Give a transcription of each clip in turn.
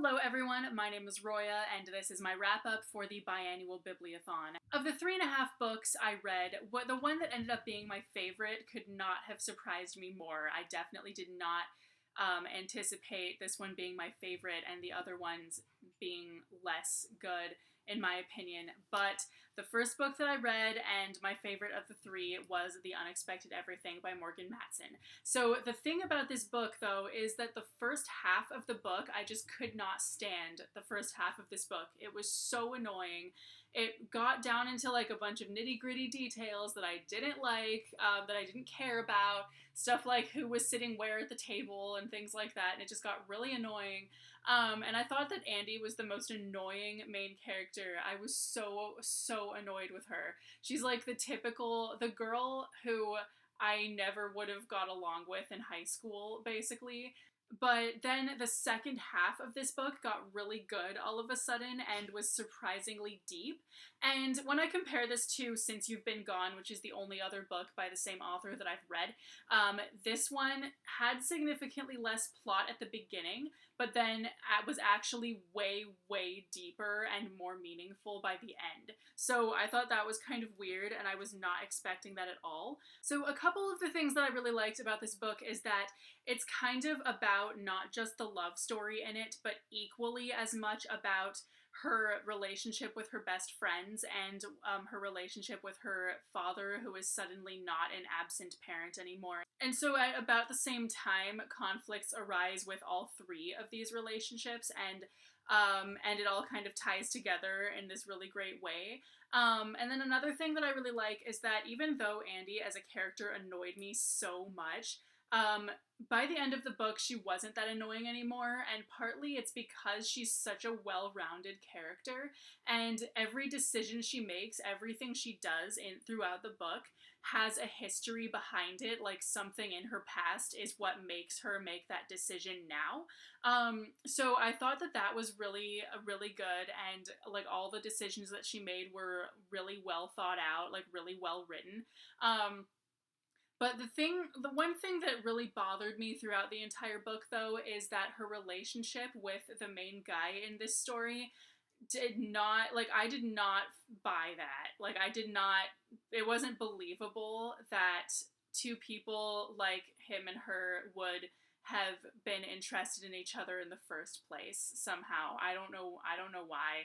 Hello everyone, my name is Roya, and this is my wrap-up for the Biannual Bibliothon. Of the 3.5 books I read, the one that ended up being my favorite could not have surprised me more. I definitely did not anticipate this one being my favorite and the other ones being less good, in my opinion. But the first book that I read, and my favorite of the three, was The Unexpected Everything by Morgan Matson. So the thing about this book, though, is that the first half of the book, I just could not stand the first half of this book. It was so annoying. It got down into like a bunch of nitty-gritty details that I didn't like, that I didn't care about. Stuff like who was sitting where at the table and things like that, and it just got really annoying. And I thought that Andy was the most annoying main character. I was so annoyed with her. She's like the girl who I never would have got along with in high school, basically. But then the second half of this book got really good all of a sudden and was surprisingly deep. And when I compare this to Since You've Been Gone, which is the only other book by the same author that I've read, this one had significantly less plot at the beginning, but then it was actually way deeper and more meaningful by the end. So I thought that was kind of weird, and I was not expecting that at all. So a couple of the things that I really liked about this book is that it's kind of about not just the love story in it, but equally as much about her relationship with her best friends and her relationship with her father, who is suddenly not an absent parent anymore. And so at about the same time, conflicts arise with all three of these relationships, and it all kind of ties together in this really great way. And then another thing that I really like is that even though Andy as a character annoyed me so much, by the end of the book, she wasn't that annoying anymore, and partly it's because she's such a well-rounded character, and every decision she makes, everything she does throughout the book, has a history behind it, like something in her past is what makes her make that decision now. So I thought that that was really good, and like all the decisions that she made were really well thought out, like really well written. But the one thing that really bothered me throughout the entire book, though, is that her relationship with the main guy in this story I did not buy that. It wasn't believable that two people like him and her would have been interested in each other in the first place somehow. I don't know why.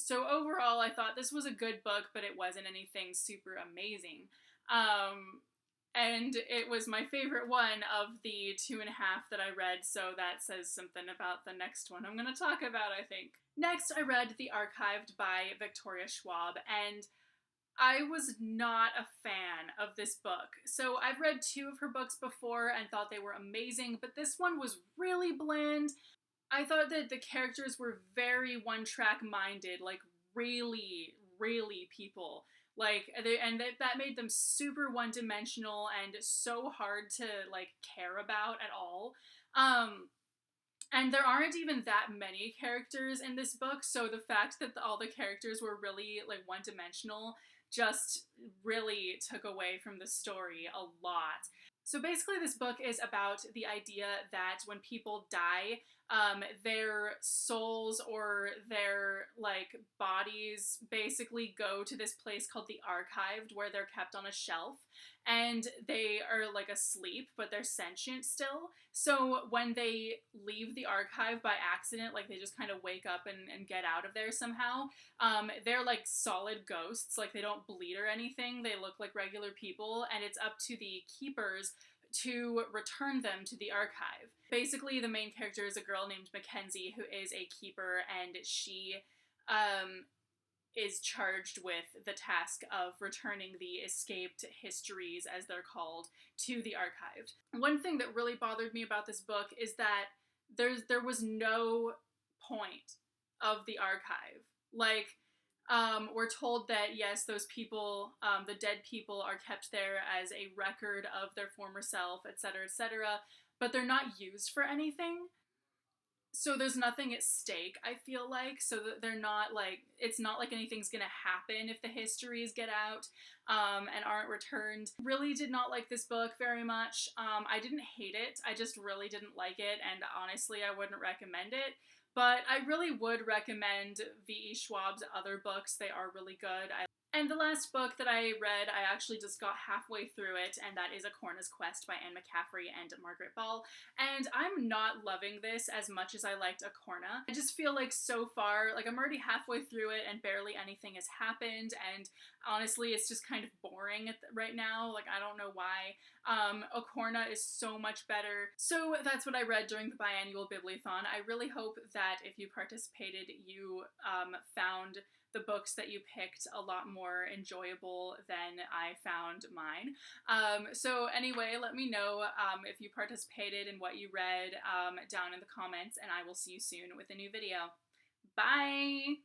So overall, I thought this was a good book, but it wasn't anything super amazing. And it was my favorite one of the 2.5 that I read, so that says something about the next one I'm going to talk about, I think. Next, I read The Archived by Victoria Schwab, and I was not a fan of this book. So I've read 2 of her books before and thought they were amazing, but this one was really bland. I thought that the characters were very one-track minded, like really people. That made them super one-dimensional and so hard to like care about at all. And there aren't even that many characters in this book, so the fact that all the characters were really like one-dimensional just really took away from the story a lot. So basically this book is about the idea that when people die, their souls or their like bodies basically go to this place called the Archived, where they're kept on a shelf, and they are like asleep, but they're sentient still. So when they leave the Archive by accident, like they just kind of wake up and get out of there somehow, they're like solid ghosts, like they don't bleed or anything, they look like regular people, and it's up to the keepers to return them to the Archive. Basically, the main character is a girl named Mackenzie, who is a keeper, and she is charged with the task of returning the escaped histories, as they're called, to the Archived. One thing that really bothered me about this book is that there was no point of the Archive. We're told that, yes, those people, the dead people, are kept there as a record of their former self, etc., but they're not used for anything. So there's nothing at stake, I feel like, so that they're not like, it's not like anything's gonna happen if the histories get out and aren't returned. Really did not like this book very much. I didn't hate it, I just really didn't like it, and honestly I wouldn't recommend it. But I really would recommend V.E. Schwab's other books. They are really good. And the last book that I read, I actually just got halfway through it, and that is A Cornea's Quest by Anne McCaffrey and Margaret Ball. And I'm not loving this as much as I liked A Cornea. I just feel like so far, like I'm already halfway through it and barely anything has happened, and honestly, it's just kind of boring right now. Like, I don't know why. A Cornea is so much better. So that's what I read during the Biannual Bibliothon. I really hope that if you participated, you found the books that you picked a lot more enjoyable than I found mine. So anyway, let me know if you participated and what you read down in the comments, and I will see you soon with a new video. Bye!